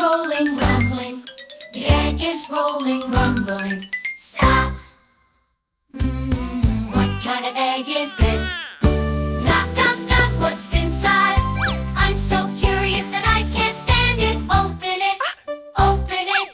rolling, rumbling. The egg is rolling, rumbling. Stops. What kind of egg is this? Knock, knock, knock, what's inside? I'm so curious that I can't stand it. Open it, open it.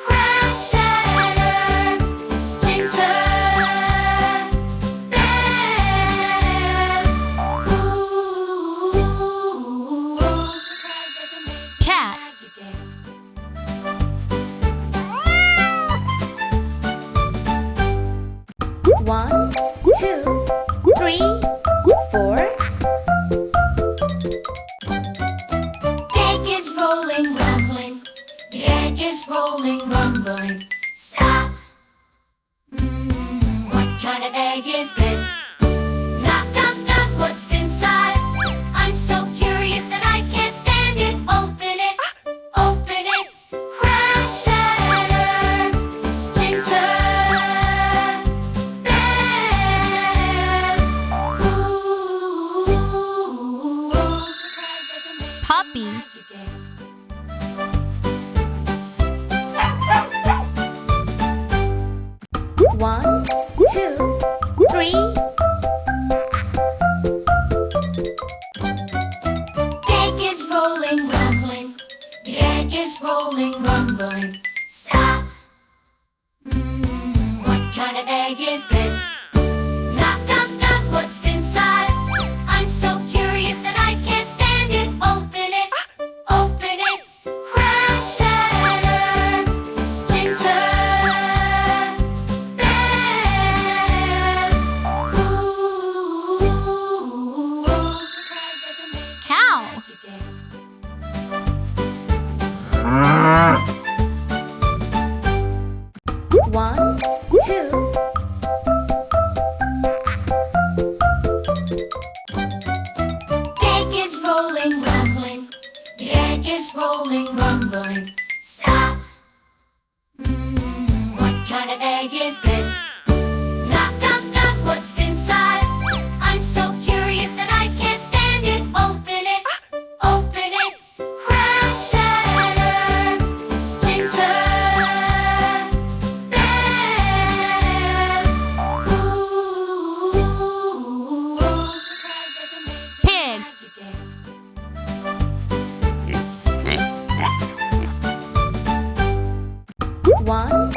Crash, shatter, splinter, bam. Ooh, surprise like amazing Cat. magic egg. One, two, three, four. Egg is rolling, rumbling. The egg is rolling, rumbling. Stops. What kind of egg is this? Knock, knock, knock, what's inside? I'm so curious that I can't stand it. Open it, open it. Crash, shatter, splinter, bam. Ooh, surprise like amazing Puppy. magic egg. One, two, three. Egg is rolling, rumbling. The egg is rolling, rumbling. Stops. What kind of egg is this? Knock, knock, knock, what's inside? I'm so curious that I can't stand it. Open it, open it. Crash, shatter, splinter, bam. Ooh, surprise like amazing Cow. magic egg. One, two. Egg is rolling, rumbling. The egg is rolling, rumbling. Stops. What kind of egg is this? Knock, knock, knock, what's inside? I'm so curious that I can't stand it. Open it, open it. Crash, shatter, splinter, bam. Ooh, surprise like amazing Pig. magic egg. One.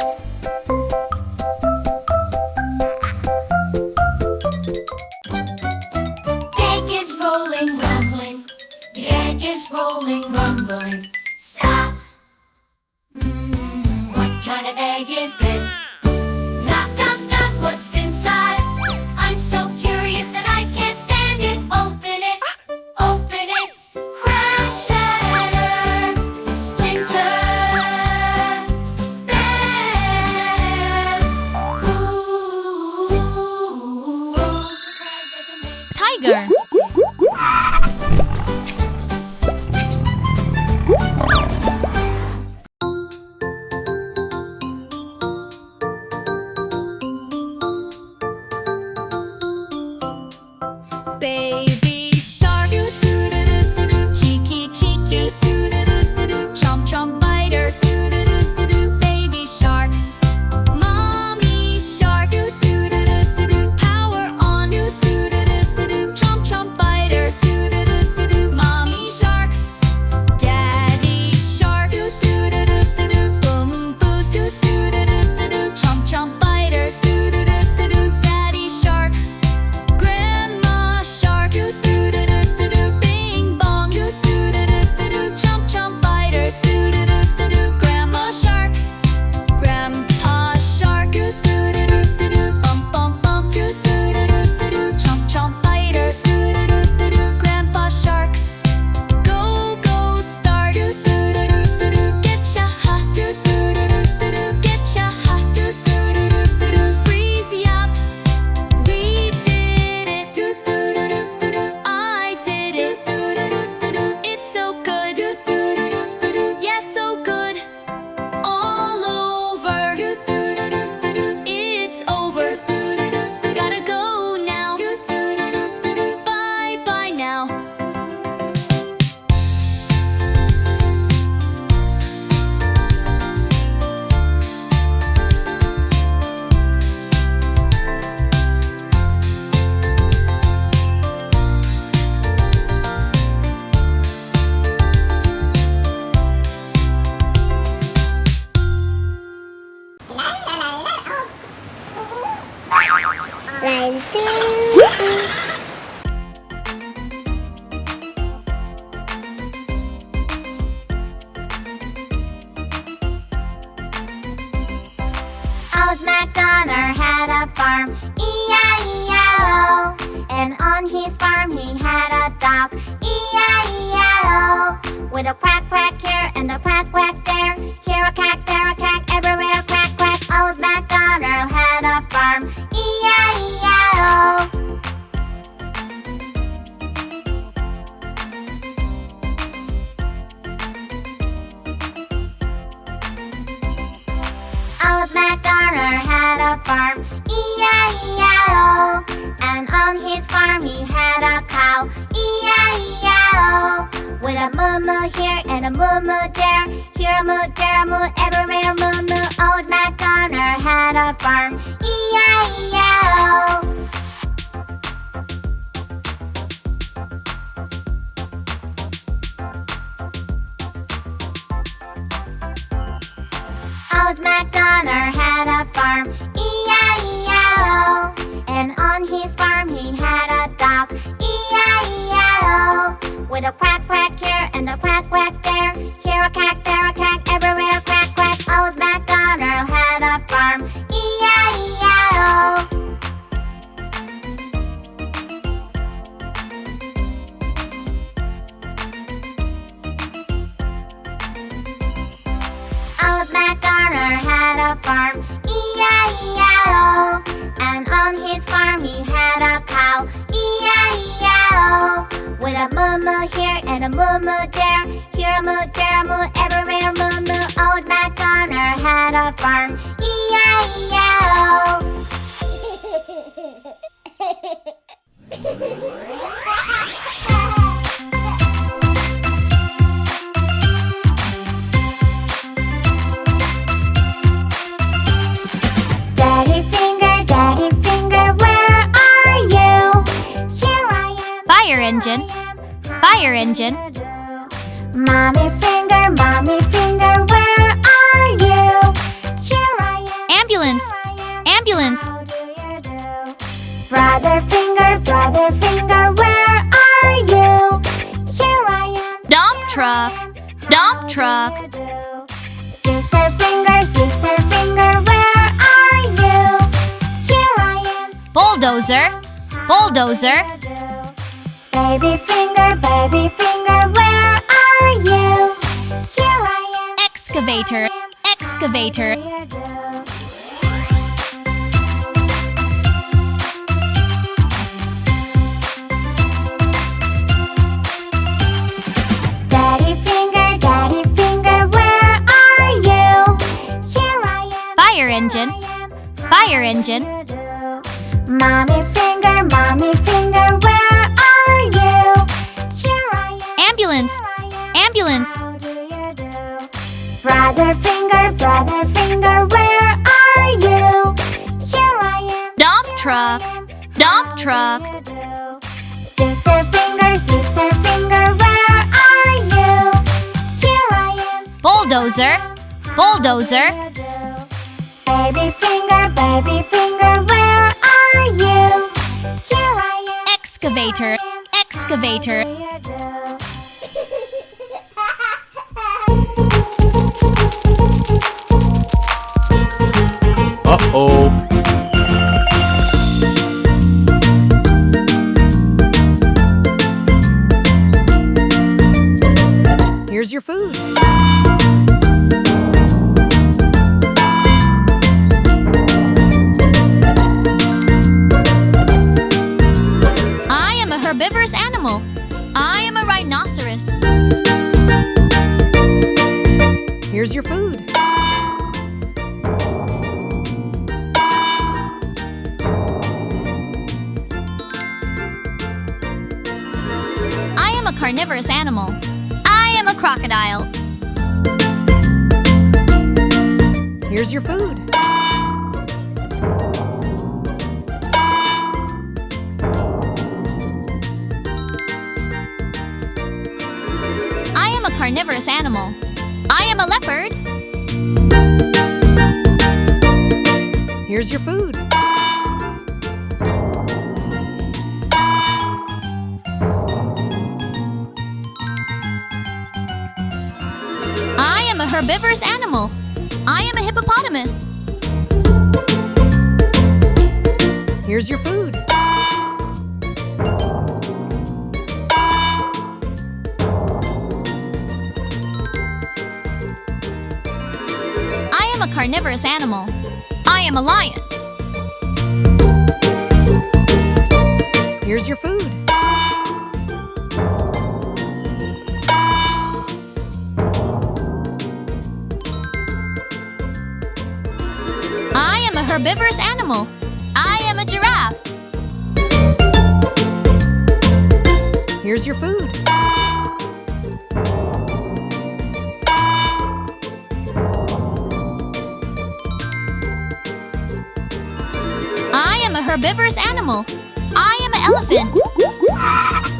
Egg is rolling, rumbling. The egg is rolling, rumbling. Stops. What kind of egg is this? Knock, knock, knock, what's inside? I'm so curious that I can't stand it. Open it, open it. Crash, shatter, splinter, bam. Ooh, surprise like amazing Tiger. magic egg. MacDonald had a farm, E-I-E-I-O. And on his farm he had a dog, E-I-E-I-O. With a quack quack here and a quack quack there. Here a quack, there a quack, everywhere quack quack. Old MacDonald had a farm, E-I-E-I-O. Old MacDonald had a farm, E-I-E-I-O. And on his farm he had a cow, E-I-E-I-O. With a moo-moo here and a moo-moo there. Here a moo, there a moo, everywhere moo-moo. Old MacDonald had a farm, E-I-E-I-O. Old MacDonald had a farm, E-I-E-I-O. And on his farm he had a dog, E-I-E-I-O. With a quack quack here and a quack quack there. Here a quack, there a quack, everywhere quack quack. Old MacDonald had a farm, E-I-E-I-O. Old MacDonald had a farm, E-I-E-I-O. And on his farm he had a cow, E-I-E-I-O. With a moo-moo here and a moo-moo there. Here a moo, there a moo, everywhere moo-moo. Old MacDonald had a farm, E-I-E-I-O. Daddy finger, where are you? Here I am. Fire engine. Fire engine. Mommy finger, where are you? Here I am. Ambulance. Ambulance. How do you do? Brother finger, where are you? Here I am. Dump truck. Dump truck. Sister finger, where are you? Here I am. Bulldozer. Bulldozer. Baby finger, where are you? Here I am. Excavator. Excavator. Daddy finger, where are you? Here I am. Fire engine. Fire engine. Mommy finger, where are you? Here I am. Ambulance. Ambulance. How do you do? Brother finger, where are you? Here I am. Dump truck. Dump truck. Sister finger, where are you? Here I am. Bulldozer. Bulldozer. Baby finger, where are you? Here I am. Excavator. Excavator. Uh-oh. Here's your food. I am a herbivorous animal. I am a rhinoceros. Here's your food. I am a carnivorous animal. I am a crocodile. Here's your food. I am a carnivorous animal. I am a leopard. Here's your food. I am a herbivorous animal. I am a hippopotamus. Here's your food. I am a carnivorous animal. I am a lion. Here's your food. I am a herbivorous animal. I am a giraffe. Here's your food. I am a herbivorous animal. I am an elephant.